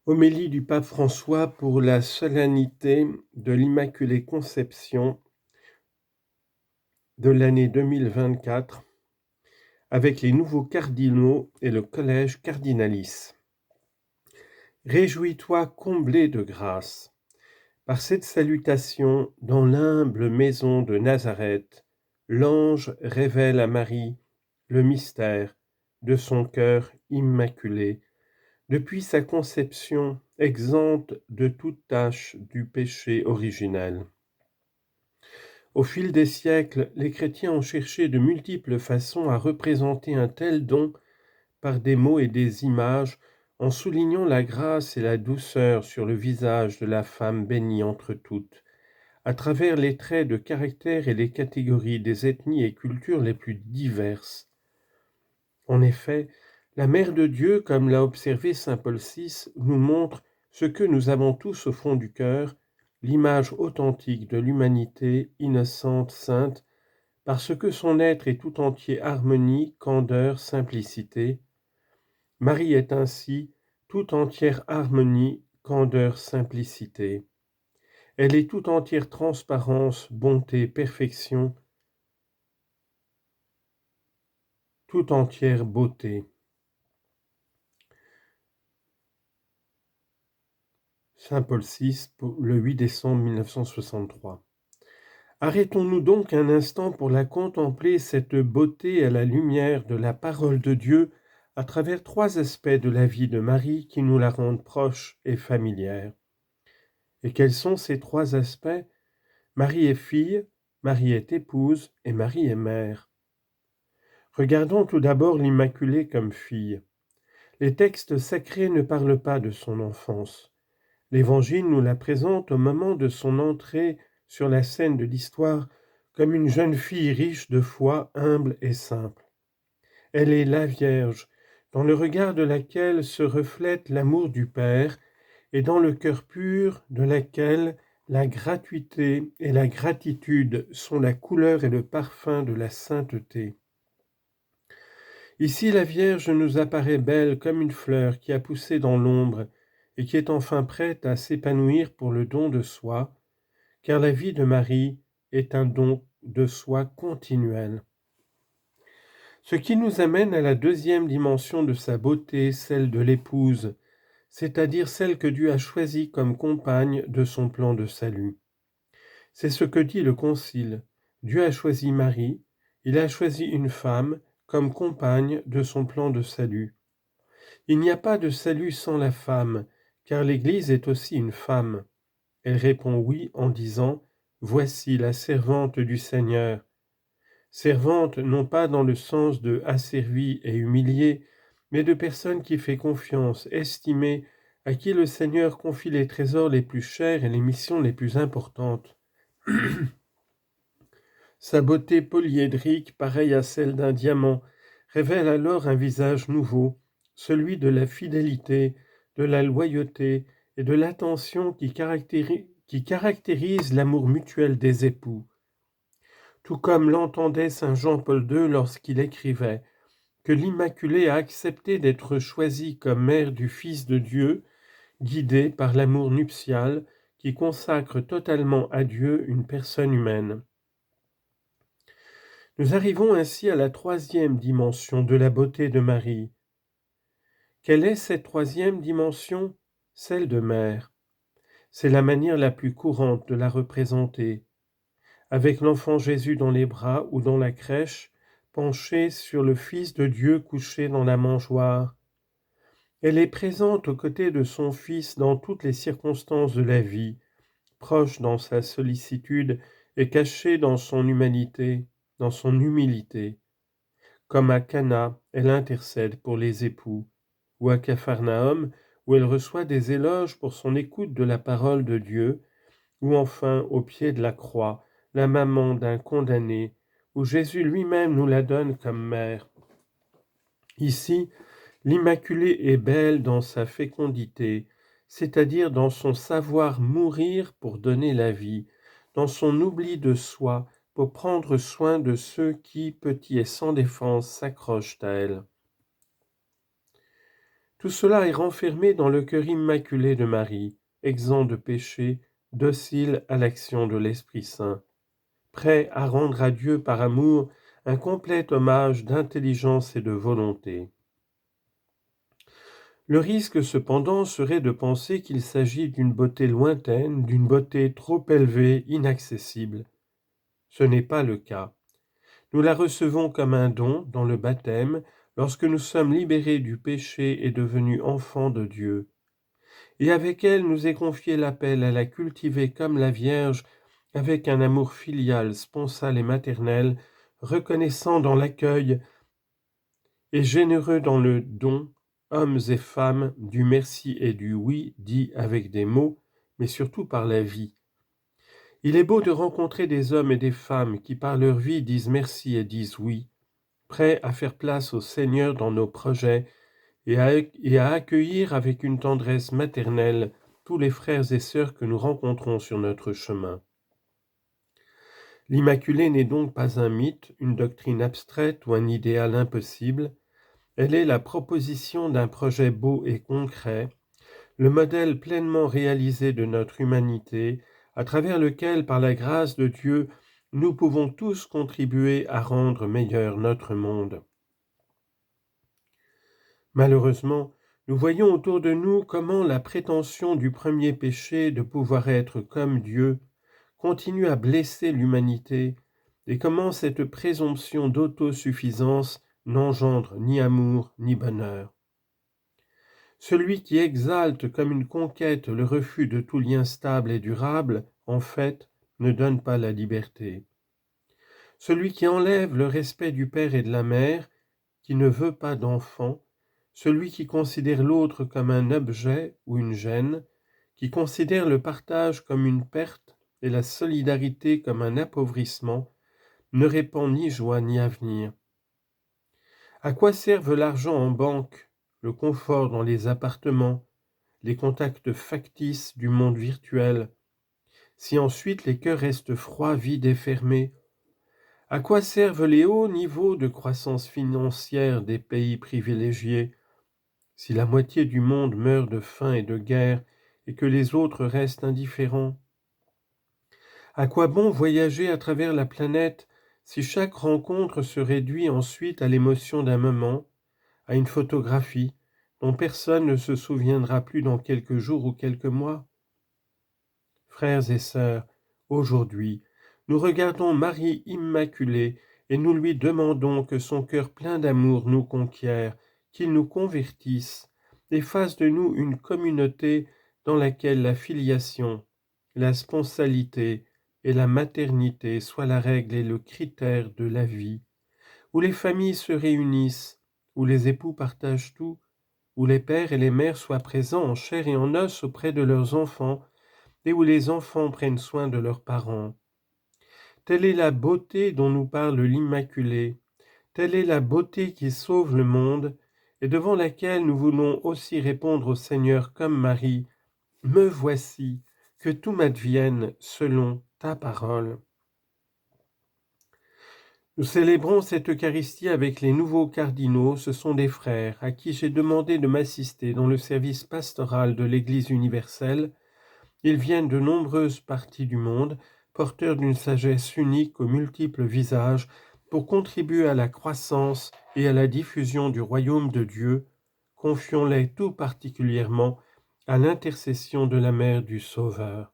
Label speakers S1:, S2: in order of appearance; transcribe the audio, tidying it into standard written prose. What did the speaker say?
S1: Homélie du pape François pour la solennité de l'Immaculée Conception de l'année 2024 avec les nouveaux cardinaux et le collège cardinalice. Réjouis-toi comblé de grâce. Par cette salutation, dans l'humble maison de Nazareth, l'ange révèle à Marie le mystère de son cœur immaculé, depuis sa conception exempte de toute tache du péché originel. Au fil des siècles, les chrétiens ont cherché de multiples façons à représenter un tel don par des mots et des images, en soulignant la grâce et la douceur sur le visage de la femme bénie entre toutes, à travers les traits de caractère et les catégories des ethnies et cultures les plus diverses. En effet, la Mère de Dieu, comme l'a observé saint Paul VI, nous montre ce que nous avons tous au fond du cœur, l'image authentique de l'humanité innocente, sainte, parce que son être est tout entier harmonie, candeur, simplicité. Marie est ainsi tout entière harmonie, candeur, simplicité. Elle est tout entière transparence, bonté, perfection, tout entière beauté. Saint Paul VI, le 8 décembre 1963. Arrêtons-nous donc un instant pour la contempler, cette beauté à la lumière de la parole de Dieu, à travers trois aspects de la vie de Marie qui nous la rendent proche et familière. Et quels sont ces trois aspects ? Marie est fille, Marie est épouse et Marie est mère. Regardons tout d'abord l'Immaculée comme fille. Les textes sacrés ne parlent pas de son enfance. L'Évangile nous la présente au moment de son entrée sur la scène de l'histoire comme une jeune fille riche de foi, humble et simple. Elle est la Vierge, dans le regard de laquelle se reflète l'amour du Père et dans le cœur pur de laquelle la gratuité et la gratitude sont la couleur et le parfum de la sainteté. Ici, la Vierge nous apparaît belle comme une fleur qui a poussé dans l'ombre et qui est enfin prête à s'épanouir pour le don de soi, car la vie de Marie est un don de soi continuel. Ce qui nous amène à la deuxième dimension de sa beauté, celle de l'épouse, c'est-à-dire celle que Dieu a choisie comme compagne de son plan de salut. C'est ce que dit le Concile. Dieu a choisi Marie, il a choisi une femme comme compagne de son plan de salut. Il n'y a pas de salut sans la femme, car l'Église est aussi une femme. Elle répond oui en disant « Voici la servante du Seigneur ». Servante non pas dans le sens de asservie et humiliée, mais de personne qui fait confiance, estimée, à qui le Seigneur confie les trésors les plus chers et les missions les plus importantes. Sa beauté polyédrique, pareille à celle d'un diamant, révèle alors un visage nouveau, celui de la fidélité, de la loyauté et de l'attention qui caractérise l'amour mutuel des époux. Tout comme l'entendait saint Jean-Paul II lorsqu'il écrivait que l'Immaculée a accepté d'être choisie comme mère du Fils de Dieu, guidée par l'amour nuptial qui consacre totalement à Dieu une personne humaine. Nous arrivons ainsi à la troisième dimension de la beauté de Marie. Quelle est cette troisième dimension ? Celle de mère. C'est la manière la plus courante de la représenter. Avec l'enfant Jésus dans les bras ou dans la crèche, penchée sur le Fils de Dieu couché dans la mangeoire. Elle est présente aux côtés de son Fils dans toutes les circonstances de la vie, proche dans sa sollicitude et cachée dans son humanité, dans son humilité. Comme à Cana, elle intercède pour les époux, ou à Capharnaüm, où elle reçoit des éloges pour son écoute de la parole de Dieu, ou enfin au pied de la croix, la maman d'un condamné, où Jésus lui-même nous la donne comme mère. Ici, l'Immaculée est belle dans sa fécondité, c'est-à-dire dans son savoir mourir pour donner la vie, dans son oubli de soi pour prendre soin de ceux qui, petits et sans défense, s'accrochent à elle. Tout cela est renfermé dans le cœur immaculé de Marie, exempt de péché, docile à l'action de l'Esprit Saint, prêt à rendre à Dieu par amour un complet hommage d'intelligence et de volonté. Le risque cependant serait de penser qu'il s'agit d'une beauté lointaine, d'une beauté trop élevée, inaccessible. Ce n'est pas le cas. Nous la recevons comme un don dans le baptême, lorsque nous sommes libérés du péché et devenus enfants de Dieu. Et avec elle nous est confié l'appel à la cultiver comme la Vierge, avec un amour filial, sponsal et maternel, reconnaissant dans l'accueil et généreux dans le don, hommes et femmes, du merci et du oui dit avec des mots, mais surtout par la vie. Il est beau de rencontrer des hommes et des femmes qui par leur vie disent merci et disent oui, prêts à faire place au Seigneur dans nos projets et à accueillir avec une tendresse maternelle tous les frères et sœurs que nous rencontrons sur notre chemin. L'Immaculée n'est donc pas un mythe, une doctrine abstraite ou un idéal impossible. Elle est la proposition d'un projet beau et concret, le modèle pleinement réalisé de notre humanité, à travers lequel, par la grâce de Dieu, nous pouvons tous contribuer à rendre meilleur notre monde. Malheureusement, nous voyons autour de nous comment la prétention du premier péché de pouvoir être comme Dieu continue à blesser l'humanité et comment cette présomption d'autosuffisance n'engendre ni amour ni bonheur. Celui qui exalte comme une conquête le refus de tout lien stable et durable, en fait, ne donne pas la liberté. Celui qui enlève le respect du père et de la mère, qui ne veut pas d'enfant, celui qui considère l'autre comme un objet ou une gêne, qui considère le partage comme une perte et la solidarité comme un appauvrissement, ne répand ni joie ni avenir. À quoi servent l'argent en banque, le confort dans les appartements, les contacts factices du monde virtuel, si ensuite les cœurs restent froids, vides et fermés? À quoi servent les hauts niveaux de croissance financière des pays privilégiés, si la moitié du monde meurt de faim et de guerre et que les autres restent indifférents? À quoi bon voyager à travers la planète si chaque rencontre se réduit ensuite à l'émotion d'un moment, à une photographie dont personne ne se souviendra plus dans quelques jours ou quelques mois? Frères et sœurs, aujourd'hui, nous regardons Marie Immaculée et nous lui demandons que son cœur plein d'amour nous conquiert, qu'il nous convertisse et fasse de nous une communauté dans laquelle la filiation, la sponsalité et la maternité soient la règle et le critère de la vie, où les familles se réunissent, où les époux partagent tout, où les pères et les mères soient présents en chair et en os auprès de leurs enfants, et où les enfants prennent soin de leurs parents. Telle est la beauté dont nous parle l'Immaculée, telle est la beauté qui sauve le monde, et devant laquelle nous voulons aussi répondre au Seigneur comme Marie, « Me voici, que tout m'advienne selon ta parole ». Nous célébrons cette Eucharistie avec les nouveaux cardinaux, ce sont des frères à qui j'ai demandé de m'assister dans le service pastoral de l'Église universelle. Ils viennent de nombreuses parties du monde, porteurs d'une sagesse unique aux multiples visages, pour contribuer à la croissance et à la diffusion du royaume de Dieu. Confions-les tout particulièrement à l'intercession de la Mère du Sauveur.